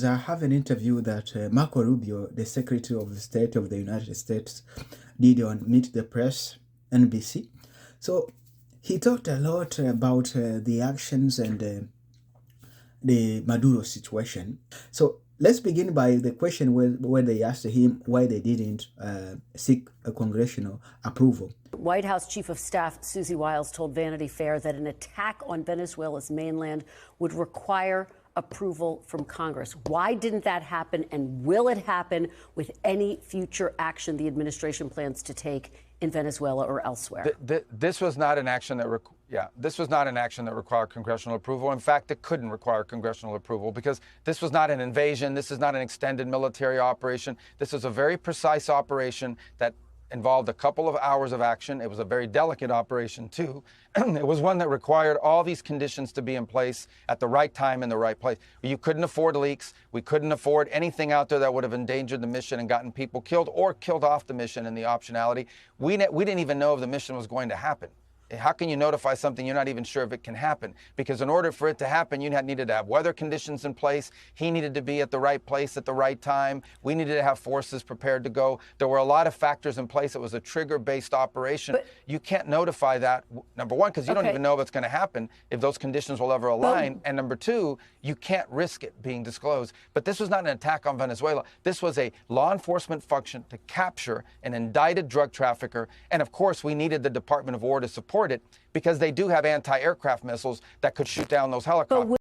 I have an interview that Marco Rubio, the Secretary of State of the United States, did on Meet the Press, NBC. So he talked a lot about the actions and the Maduro situation. So let's begin by the question where they asked him why they didn't seek a congressional approval. White House Chief of Staff Susie Wiles told Vanity Fair that an attack on Venezuela's mainland would require approval from Congress. Why didn't that happen, and will it happen with any future action the administration plans to take in Venezuela or elsewhere? This was not an action that required congressional approval. In fact, it couldn't require congressional approval because this was not an invasion. This is not an extended military operation. This is a very precise operation that involved a couple of hours of action. It was a very delicate operation, too. It was one that required all these conditions to be in place at the right time in the right place. You couldn't afford leaks. We couldn't afford anything out there that would have endangered the mission and gotten people killed or killed off the mission in the optionality. We didn't even know if the mission was going to happen. How can you notify something you're not even sure if it can happen? Because in order for it to happen, you needed to have weather conditions in place. He needed to be at the right place at the right time. We needed to have forces prepared to go. There were a lot of factors in place. It was a trigger-based operation. But you can't notify that, number one, because you don't even know what's going to happen, if those conditions will ever align. And number two, you can't risk it being disclosed. But this was not an attack on Venezuela. This was a law enforcement function to capture an indicted drug trafficker. And of course, we needed the Department of War to support it because they do have anti-aircraft missiles that could shoot down those helicopters.